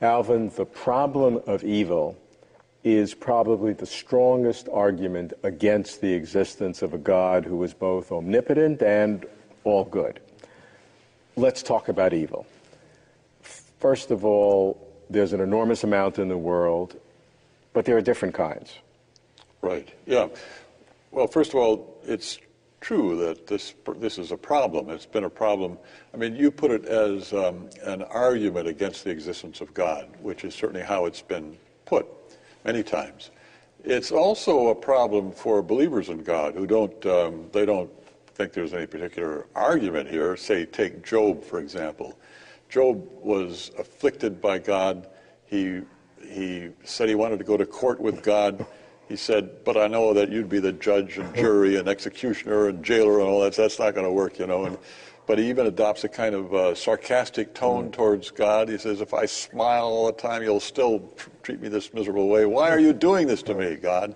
Alvin, the problem of evil is probably the strongest argument against the existence of a God who is both omnipotent and all good. Let's talk about evil. First of all, there's an enormous amount in the world, but there are different kinds. Right, yeah. Well, first of all, it's true that this is a problem. It's been a problem. I mean, you put it as an argument against the existence of God, which is certainly how it's been put many times. It's also a problem for believers in God who don't think there's any particular argument here. Say, take Job, for example. Job was afflicted by God. He said he wanted to go to court with God. He said, but I know that you'd be the judge and jury and executioner and jailer and all that. So that's not going to work, you know. But he even adopts a kind of sarcastic tone towards God. He says, if I smile all the time, you'll still treat me this miserable way. Why are you doing this to me, God?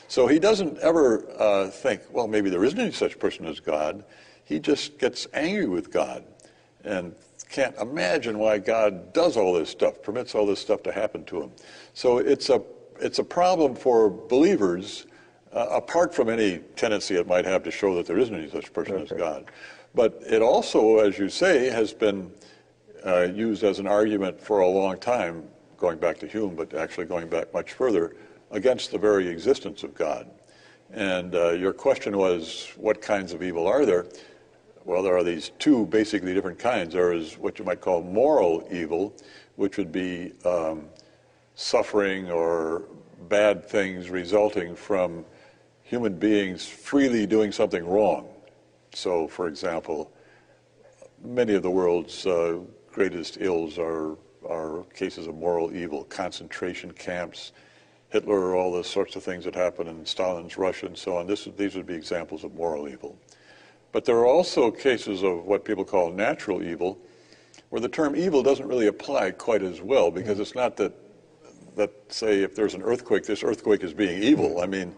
So he doesn't ever think, well, maybe there isn't any such person as God. He just gets angry with God and can't imagine why God does all this stuff, permits all this stuff to happen to him. So it's a problem for believers, apart from any tendency it might have to show that there isn't any such person as God. But it also, as you say, has been used as an argument for a long time, going back to Hume, but actually going back much further, against the very existence of God. And your question was, what kinds of evil are there? Well, there are these two basically different kinds. There is what you might call moral evil, which would be suffering or bad things resulting from human beings freely doing something wrong. So, for example, many of the world's greatest ills are cases of moral evil, concentration camps, Hitler, all the sorts of things that happened in Stalin's Russia and so on. These would be examples of moral evil. But there are also cases of what people call natural evil, where the term evil doesn't really apply quite as well, because it's not that say, if there's an earthquake, this earthquake is being evil. I mean,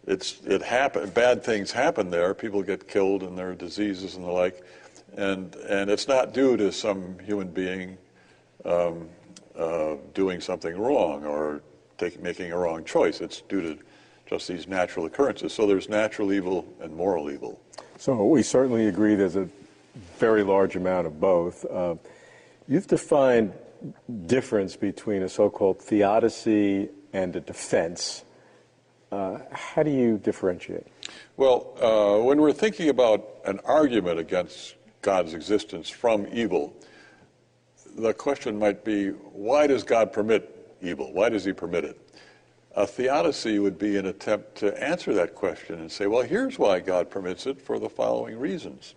it happened. Bad things happen there. People get killed, and there are diseases and the like, and it's not due to some human being doing something wrong or making a wrong choice. It's due to just these natural occurrences. So there's natural evil and moral evil. So we certainly agree there's a very large amount of both. You've defined difference between a so-called theodicy and a defense. How do you differentiate? Well, when we're thinking about an argument against God's existence from evil, the question might be, why does God permit evil? Why does he permit it? A theodicy would be an attempt to answer that question and say, well, here's why God permits it, for the following reasons.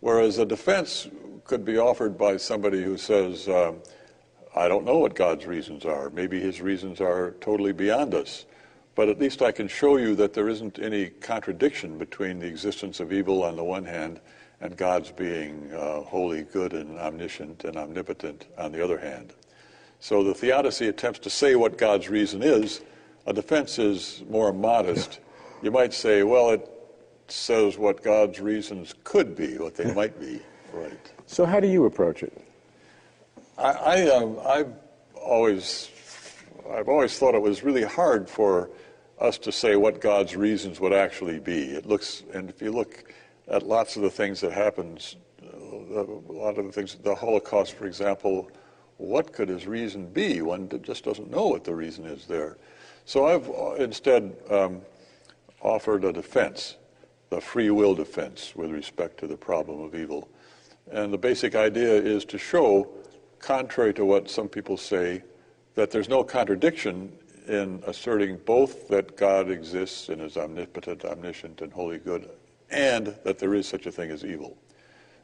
Whereas a defense could be offered by somebody who says, I don't know what God's reasons are. Maybe his reasons are totally beyond us. But at least I can show you that there isn't any contradiction between the existence of evil on the one hand and God's being wholly good and omniscient and omnipotent on the other hand. So the theodicy attempts to say what God's reason is. A defense is more modest. You might say, well, it says what God's reasons could be, what they might be. Right. So how do you approach it? I've always thought it was really hard for us to say what God's reasons would actually be. And if you look at lots of the things that happens, a lot of the things, the Holocaust, for example, what could his reason be? One just doesn't know what the reason is there. So I've instead offered a defense, the free will defense, with respect to the problem of evil. And the basic idea is to show, contrary to what some people say, that there's no contradiction in asserting both that God exists and is omnipotent, omniscient, and wholly good, and that there is such a thing as evil.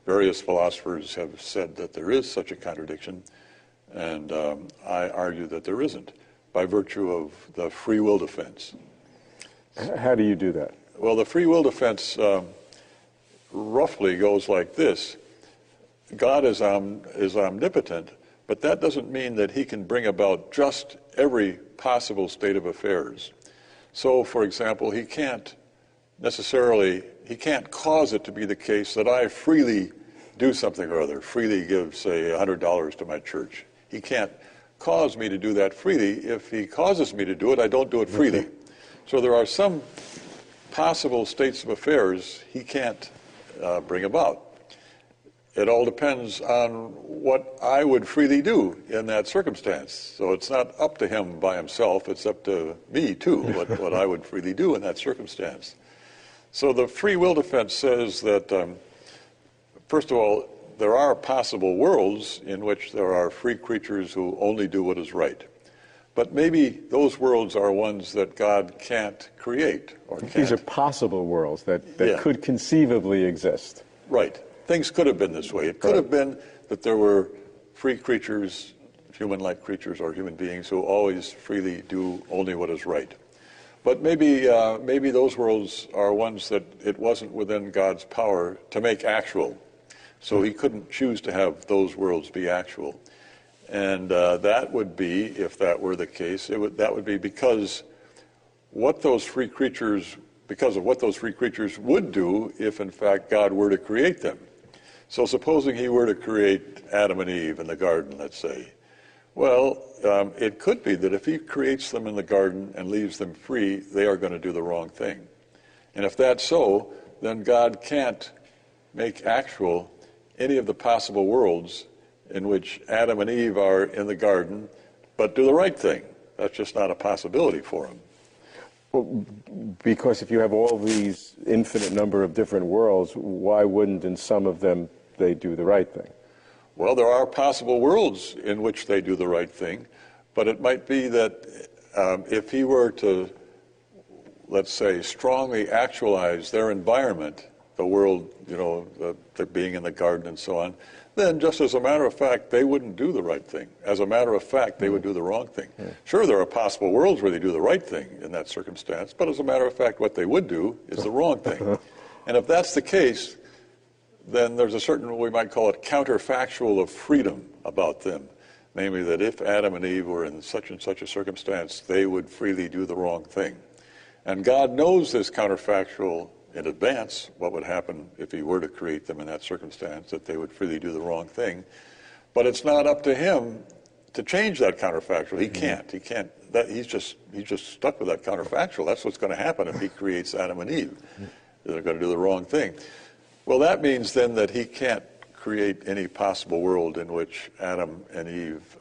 Various philosophers have said that there is such a contradiction, and I argue that there isn't, by virtue of the free will defense. How do you do that? Well, the free will defense roughly goes like this. God is omnipotent, but that doesn't mean that he can bring about just every possible state of affairs. So, for example, he can't cause it to be the case that I freely do something or other, freely give, say, $100 to my church. He can't cause me to do that freely. If he causes me to do it, I don't do it freely. So there are some possible states of affairs he can't bring about. It all depends on what I would freely do in that circumstance. So it's not up to him by himself, it's up to me too, what I would freely do in that circumstance. So the free will defense says that, first of all, there are possible worlds in which there are free creatures who only do what is right. But maybe those worlds are ones that God can't create or can't. These are possible worlds that could conceivably exist. Right. Things could have been this way. It could have been that there were free creatures, human-like creatures or human beings who always freely do only what is right. But maybe those worlds are ones that it wasn't within God's power to make actual. So he couldn't choose to have those worlds be actual. And that would be, if that were the case, that would be because of what those free creatures would do if, in fact, God were to create them. So supposing he were to create Adam and Eve in the garden, let's say, well, it could be that if he creates them in the garden and leaves them free, they are going to do the wrong thing. And if that's so, then God can't make actual any of the possible worlds in which Adam and Eve are in the garden, but do the right thing. That's just not a possibility for him. Well, because if you have all these infinite number of different worlds, why wouldn't in some of them they do the right thing? Well, there are possible worlds in which they do the right thing, but it might be that if he were to, let's say, strongly actualize their environment, the world, the being in the garden and so on, then just as a matter of fact, they wouldn't do the right thing. As a matter of fact, they would do the wrong thing. Sure, there are possible worlds where they do the right thing in that circumstance, but as a matter of fact, what they would do is the wrong thing. And if that's the case, then there's a certain, we might call it, counterfactual of freedom about them. Namely, that if Adam and Eve were in such and such a circumstance, they would freely do the wrong thing. And God knows this counterfactual in advance, what would happen if he were to create them in that circumstance, that they would freely do the wrong thing. But it's not up to him to change that counterfactual. He can't. He's just stuck with that counterfactual. That's what's going to happen if he creates Adam and Eve. They're going to do the wrong thing. Well, that means then that he can't create any possible world in which Adam and Eve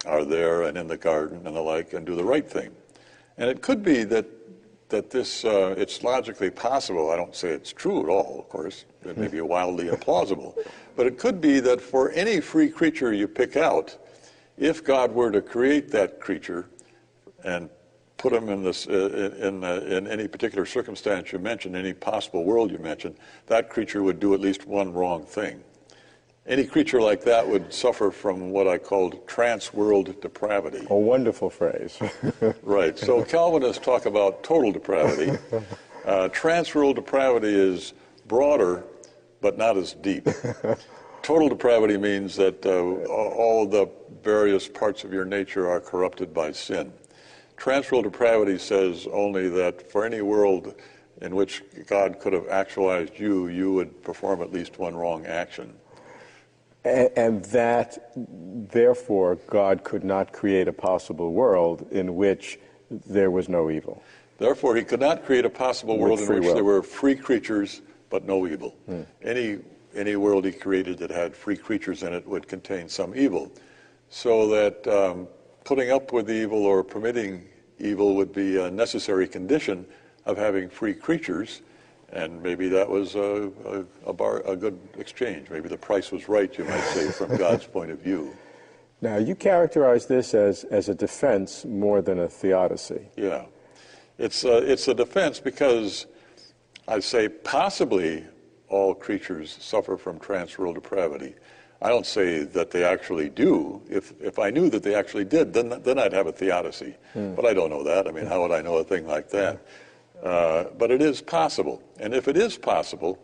are there and in the garden and the like and do the right thing. And it could be that this, it's logically possible. I don't say it's true at all, of course. It may be wildly implausible. But it could be that for any free creature you pick out, if God were to create that creature and put him in this in any particular circumstance you mentioned, any possible world you mentioned, that creature would do at least one wrong thing. Any creature like that would suffer from what I called trans-world depravity. A wonderful phrase. Right. So Calvinists talk about total depravity. Trans-world depravity is broader, but not as deep. Total depravity means that all the various parts of your nature are corrupted by sin. Trans-world depravity says only that for any world in which God could have actualized you, you would perform at least one wrong action. And that, therefore, God could not create a possible world in which there was no evil. Therefore, he could not create a possible world in which there were free creatures but no evil. Any world he created that had free creatures in it would contain some evil. So that putting up with evil or permitting evil would be a necessary condition of having free creatures. And maybe that was a good exchange. Maybe the price was right, you might say, from God's point of view. Now, you characterize this as a defense more than a theodicy. Yeah. It's a defense because I say possibly all creatures suffer from trans-world depravity. I don't say that they actually do. If I knew that they actually did, then I'd have a theodicy. But I don't know that. I mean, how would I know a thing like that? But it is possible. And if it is possible,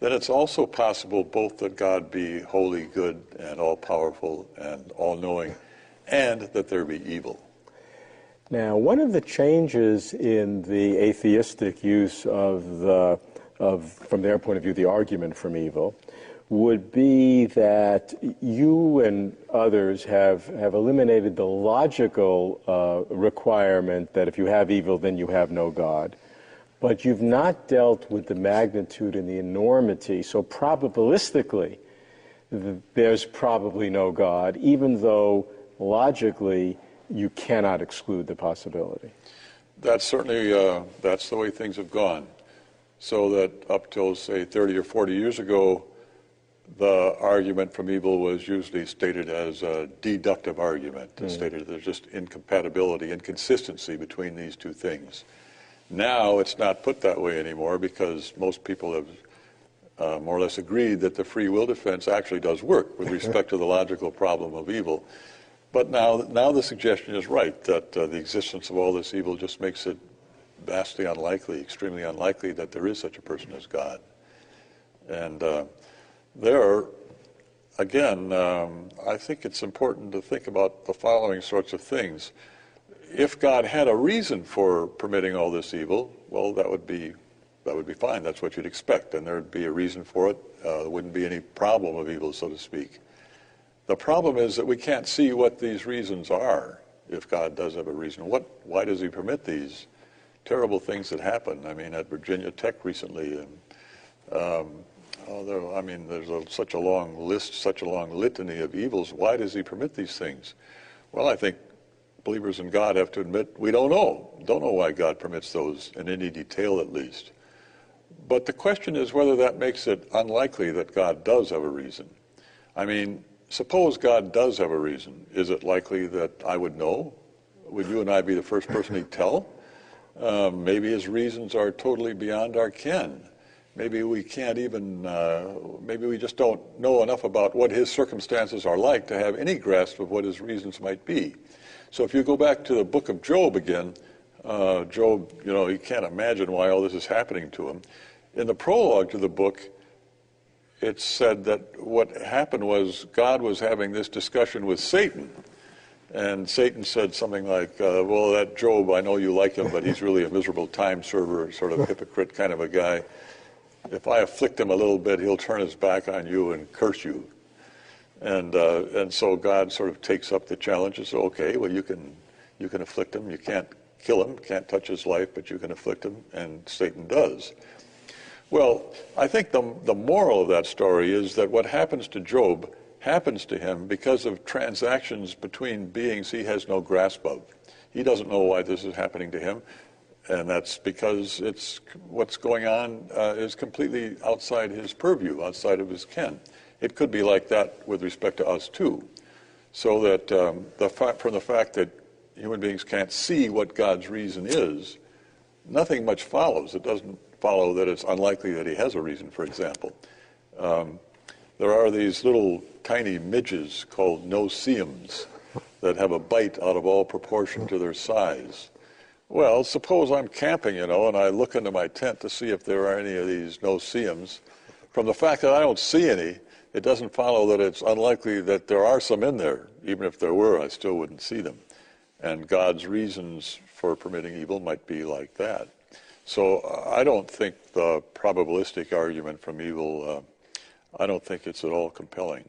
then it's also possible both that God be holy, good, and all-powerful, and all-knowing, and that there be evil. Now, one of the changes in the atheistic use of the from their point of view, the argument from evil, would be that you and others have eliminated the logical requirement that if you have evil, then you have no God. But you've not dealt with the magnitude and the enormity. So probabilistically, there's probably no God, even though logically you cannot exclude the possibility. That's certainly, that's the way things have gone. So that up till, say, 30 or 40 years ago, the argument from evil was usually stated as a deductive argument. It stated there's just incompatibility, inconsistency between these two things. Now it's not put that way anymore because most people have more or less agreed that the free will defense actually does work with respect to the logical problem of evil. But now the suggestion is right, that the existence of all this evil just makes it vastly unlikely, extremely unlikely that there is such a person as God. And there, again, I think it's important to think about the following sorts of things. If God had a reason for permitting all this evil, well, that would be fine. That's what you'd expect, and there'd be a reason for it. There wouldn't be any problem of evil, so to speak. The problem is that we can't see what these reasons are. If God does have a reason, why does He permit these terrible things that happen? I mean, at Virginia Tech recently, and there's such a long list, such a long litany of evils. Why does He permit these things? Well, I think believers in God have to admit we don't know why God permits those in any detail, at least. But the question is whether that makes it unlikely that God does have a reason. I mean, suppose God does have a reason. Is it likely that I would know? Would you and I be the first person He'd tell? Maybe His reasons are totally beyond our ken. Maybe we can't even, maybe we just don't know enough about what His circumstances are like to have any grasp of what His reasons might be. So if you go back to the book of Job again, Job, he can't imagine why all this is happening to him. In the prologue to the book, it said that what happened was God was having this discussion with Satan. And Satan said something like, well, that Job, I know you like him, but he's really a miserable time server, sort of hypocrite kind of a guy. If I afflict him a little bit, he'll turn his back on you and curse you. And so God sort of takes up the challenge and says, okay, well, you can afflict him. You can't kill him, can't touch his life, but you can afflict him, and Satan does. Well, I think the moral of that story is that what happens to Job happens to him because of transactions between beings he has no grasp of. He doesn't know why this is happening to him, and that's because what's going on is completely outside his purview, outside of his ken. It could be like that with respect to us too, so that from the fact that human beings can't see what God's reason is, nothing much follows. It doesn't follow that it's unlikely that He has a reason, for example. There are these little tiny midges called no-see-ums that have a bite out of all proportion to their size. Well, suppose I'm camping, and I look into my tent to see if there are any of these no-see-ums. From the fact that I don't see any, it doesn't follow that it's unlikely that there are some in there. Even if there were, I still wouldn't see them. And God's reasons for permitting evil might be like that. So I don't think the probabilistic argument from evil, I don't think it's at all compelling.